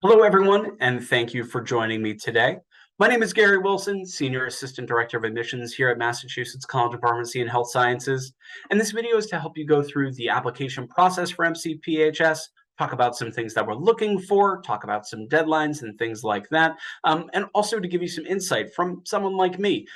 Hello, everyone, and thank you for joining me today. My name is Gary Wilson, Senior Assistant Director of Admissions here at Massachusetts College of Pharmacy and Health Sciences. And this video is to help you go through the application process for MCPHS, talk about some things that we're looking for, talk about some deadlines and things like that, and also to give you some insight from someone like me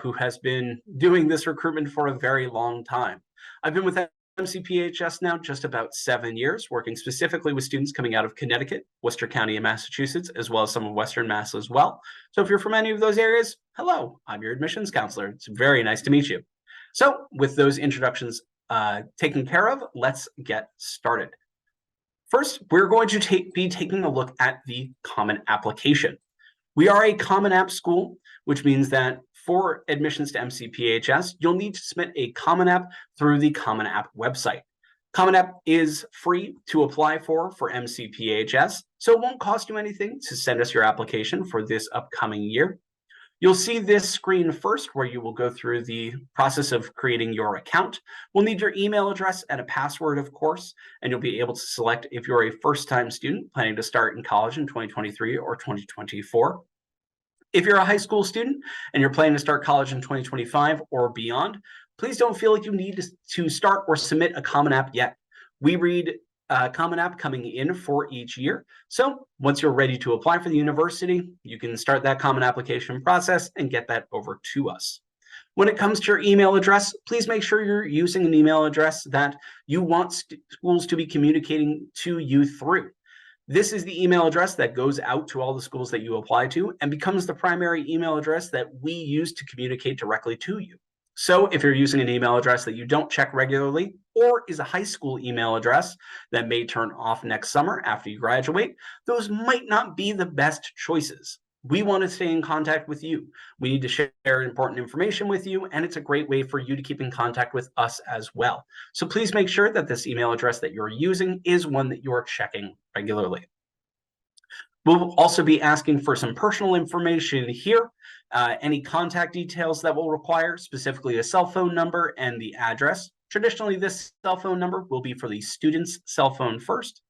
who has been doing this recruitment for a very long time. I've been with MCPHS now just about 7 years, working specifically with students coming out of Connecticut, Worcester County, and Massachusetts, as well as some of Western Mass as well. So if you're from any of those areas, hello, I'm your admissions counselor. It's very nice to meet you. So with those introductions taken care of, let's get started. First, we're going to be taking a look at the Common Application. We are a Common App school, which means that for admissions to MCPHS, you'll need to submit a Common App through the Common App website. Common App is free to apply for MCPHS, so it won't cost you anything to send us your application for this upcoming year. You'll see this screen first where you will go through the process of creating your account. We'll need your email address and a password, of course, and you'll be able to select if you're a first-time student planning to start in college in 2023 or 2024. If you're a high school student and you're planning to start college in 2025 or beyond, please don't feel like you need to start or submit a Common App yet. We read Common App coming in for each year. So once you're ready to apply for the university, you can start that Common Application process and get that over to us. When it comes to your email address, please make sure you're using an email address that you want schools to be communicating to you through. This is the email address that goes out to all the schools that you apply to and becomes the primary email address that we use to communicate directly to you. So if you're using an email address that you don't check regularly or is a high school email address that may turn off next summer after you graduate, those might not be the best choices. We want to stay in contact with you. We need to share important information with you, and it's a great way for you to keep in contact with us as well. So please make sure that this email address that you're using is one that you're checking regularly. We'll also be asking for some personal information here, any contact details that we'll require, specifically a cell phone number and the address. Traditionally, this cell phone number will be for the student's cell phone first,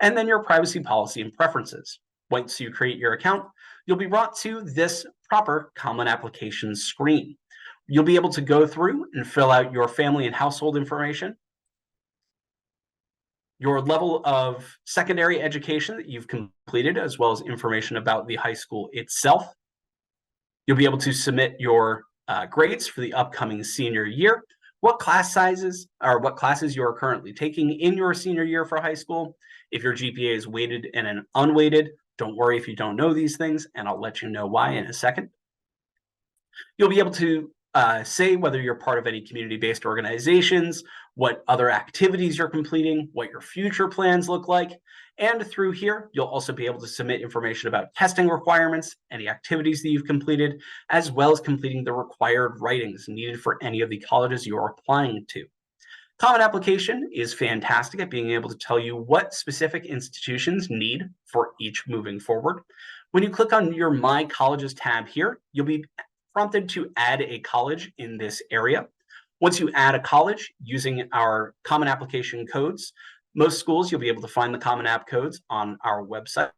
and then your privacy policy and preferences. Once you create your account, you'll be brought to this proper Common Application screen. You'll be able to go through and fill out your family and household information, your level of secondary education that you've completed, as well as information about the high school itself. You'll be able to submit your grades for the upcoming senior year, what class sizes or what classes you are currently taking in your senior year for high school. If your GPA is weighted and an unweighted, don't worry if you don't know these things, and I'll let you know why in a second. You'll be able to say whether you're part of any community-based organizations, what other activities you're completing, what your future plans look like. And through here, you'll also be able to submit information about testing requirements, any activities that you've completed, as well as completing the required writings needed for any of the colleges you are applying to. Common Application is fantastic at being able to tell you what specific institutions need for each moving forward. When you click on your My Colleges tab here, you'll be prompted to add a college in this area. Once you add a college using our Common Application codes, most schools you'll be able to find the Common App codes on our websites.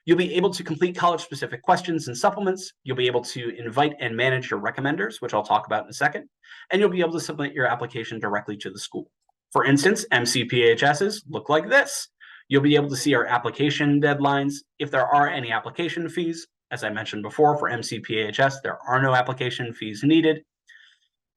You'll be able to complete college-specific questions and supplements. You'll be able to invite and manage your recommenders, which I'll talk about in a second, and you'll be able to submit your application directly to the school. For instance, MCPHSs look like this. You'll be able to see our application deadlines, if there are any application fees. As I mentioned before, for MCPHS, there are no application fees needed.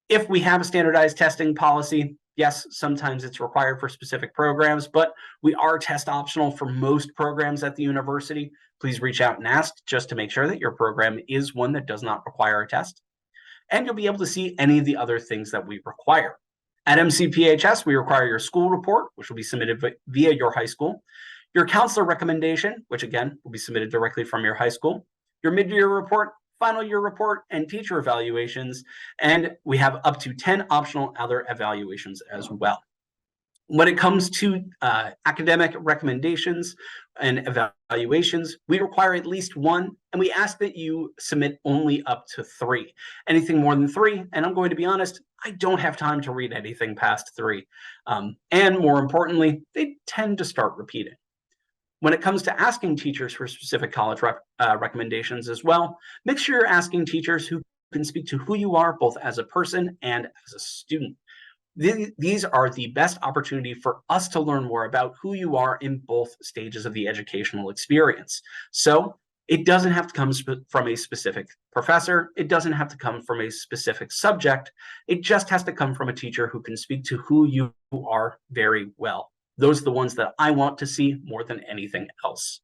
If we have a standardized testing policy, yes, sometimes it's required for specific programs, but we are test optional for most programs at the university. Please reach out and ask just to make sure that your program is one that does not require a test. And you'll be able to see any of the other things that we require. At MCPHS, we require your school report, which will be submitted via your high school, your counselor recommendation, which again will be submitted directly from your high school, your mid-year report, final year report, and teacher evaluations, and we have up to 10 optional other evaluations as well. When it comes to academic recommendations and evaluations, we require at least one, and we ask that you submit only up to 3. Anything more than 3, and I'm going to be honest, I don't have time to read anything past 3. And more importantly, they tend to start repeating. When it comes to asking teachers for specific college recommendations as well, make sure you're asking teachers who can speak to who you are both as a person and as a student. These are the best opportunity for us to learn more about who you are in both stages of the educational experience. So it doesn't have to come from a specific professor. It doesn't have to come from a specific subject. It just has to come from a teacher who can speak to who you are very well. Those are the ones that I want to see more than anything else.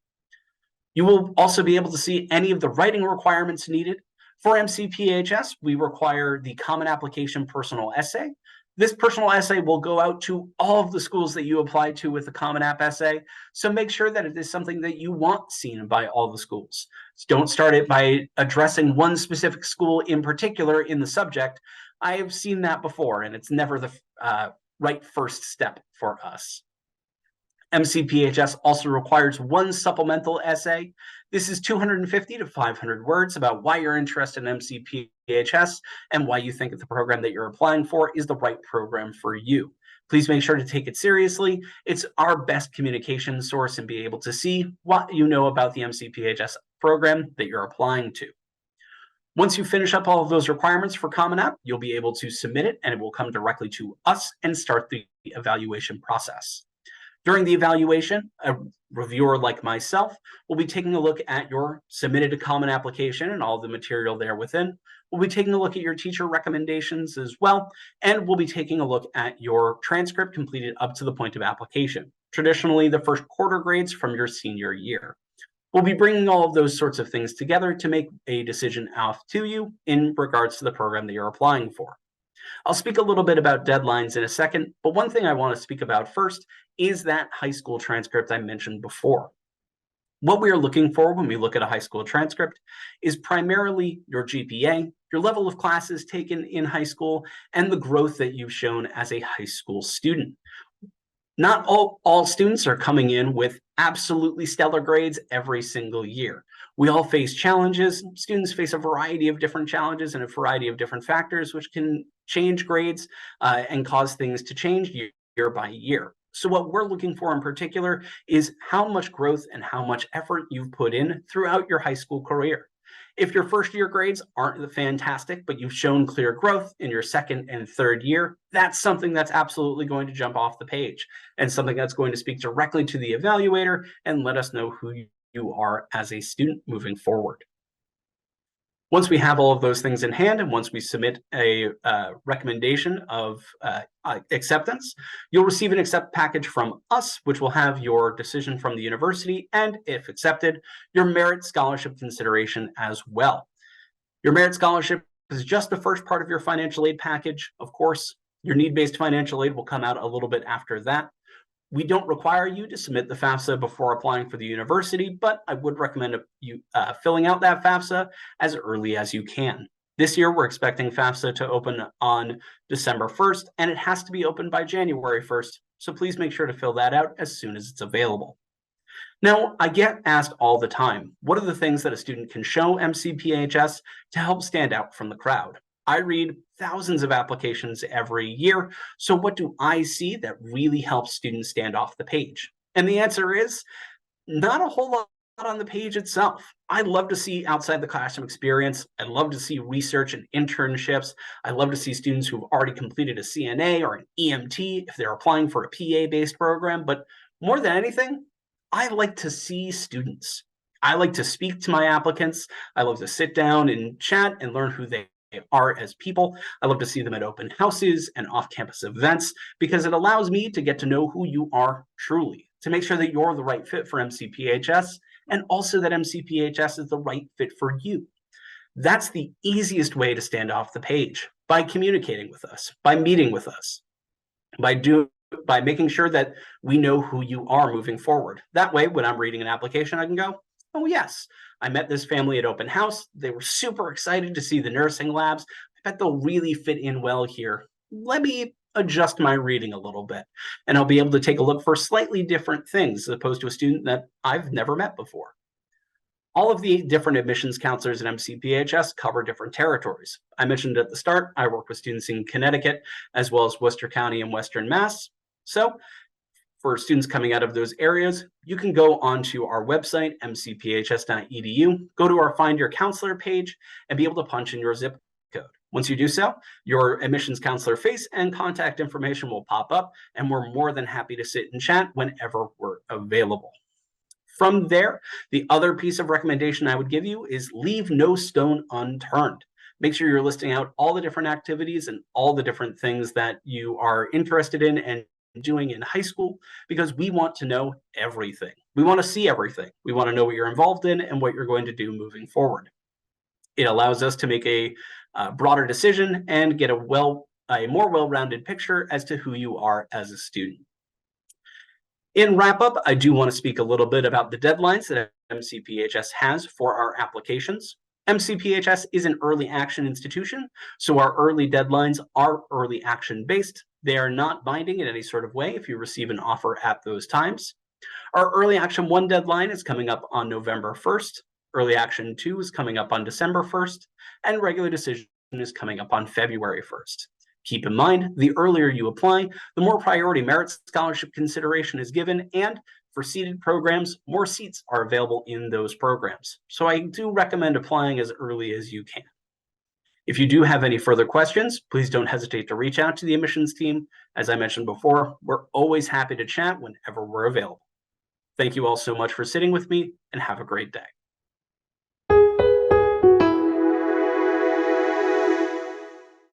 You will also be able to see any of the writing requirements needed. For MCPHS, we require the Common Application Personal Essay. This personal essay will go out to all of the schools that you apply to with the Common App essay, so make sure that it is something that you want seen by all the schools. Don't start it by addressing one specific school in particular in the subject. I have seen that before, and it's never the right first step for us. MCPHS also requires one supplemental essay. This is 250 to 500 words about why you're interested in MCPHS and why you think that the program that you're applying for is the right program for you. Please make sure to take it seriously. It's our best communication source and be able to see what you know about the MCPHS program that you're applying to. Once you finish up all of those requirements for Common App, you'll be able to submit it and it will come directly to us and start the evaluation process. During the evaluation, a reviewer like myself will be taking a look at your submitted Common Application and all the material there within. We'll be taking a look at your teacher recommendations as well, and we'll be taking a look at your transcript completed up to the point of application, traditionally the first quarter grades from your senior year. We'll be bringing all of those sorts of things together to make a decision off to you in regards to the program that you're applying for. I'll speak a little bit about deadlines in a second, but one thing I want to speak about first is that high school transcript I mentioned before. What we are looking for when we look at a high school transcript is primarily your GPA, your level of classes taken in high school, and the growth that you've shown as a high school student. Not all students are coming in with absolutely stellar grades every single year. We all face challenges. Students face a variety of different challenges and a variety of different factors, which can change grades and cause things to change year by year. So what we're looking for in particular is how much growth and how much effort you've put in throughout your high school career. If your first year grades aren't fantastic, but you've shown clear growth in your second and third year, that's something that's absolutely going to jump off the page and something that's going to speak directly to the evaluator and let us know who you are as a student moving forward. Once we have all of those things in hand, and once we submit a recommendation of acceptance, you'll receive an accept package from us, which will have your decision from the university and, if accepted, your merit scholarship consideration as well. Your merit scholarship is just the first part of your financial aid package. Of course, your need-based financial aid will come out a little bit after that. We don't require you to submit the FAFSA before applying for the university, but I would recommend you filling out that FAFSA as early as you can. This year, we're expecting FAFSA to open on December 1st, and it has to be open by January 1st, so please make sure to fill that out as soon as it's available. Now, I get asked all the time, what are the things that a student can show MCPHS to help stand out from the crowd? I read thousands of applications every year, so what do I see that really helps students stand off the page? And the answer is not a whole lot on the page itself. I love to see outside the classroom experience. I love to see research and internships. I love to see students who've already completed a CNA or an EMT if they're applying for a PA-based program. But more than anything, I like to see students. I like to speak to my applicants. I love to sit down and chat and learn who they are as people. I love to see them at open houses and off-campus events because it allows me to get to know who you are truly, to make sure that you're the right fit for MCPHS and also that MCPHS is the right fit for you. That's the easiest way to stand off the page, by communicating with us, by meeting with us, by making sure that we know who you are moving forward. That way, when I'm reading an application, I can go, oh yes, I met this family at open house. They were super excited to see the nursing labs. I bet they'll really fit in well here. Let me adjust my reading a little bit, and I'll be able to take a look for slightly different things as opposed to a student that I've never met before. All of the different admissions counselors at MCPHS cover different territories. I mentioned at the start, I work with students in Connecticut, as well as Worcester County and Western Mass. So For students coming out of those areas, you can go onto our website, mcphs.edu, go to our Find Your Counselor page, and be able to punch in your zip code. Once you do so, your admissions counselor face and contact information will pop up, and we're more than happy to sit and chat whenever we're available. From there, the other piece of recommendation I would give you is leave no stone unturned. Make sure you're listing out all the different activities and all the different things that you are interested in and doing in high school, because we want to know everything. We want to see everything. We want to know what you're involved in and what you're going to do moving forward. It allows us to make a broader decision and get a more well-rounded picture as to who you are as a student. In wrap up, I do want to speak a little bit about the deadlines that MCPHS has for our applications. MCPHS is an early action institution, so our early deadlines are early action based. They are not binding in any sort of way if you receive an offer at those times. Our early action 1 deadline is coming up on November 1st. Early action 2 is coming up on December 1st, and regular decision is coming up on February 1st. Keep in mind, the earlier you apply, the more priority merit scholarship consideration is given, and for seated programs, more seats are available in those programs. So I do recommend applying as early as you can. If you do have any further questions, please don't hesitate to reach out to the admissions team. As I mentioned before, we're always happy to chat whenever we're available. Thank you all so much for sitting with me, and have a great day.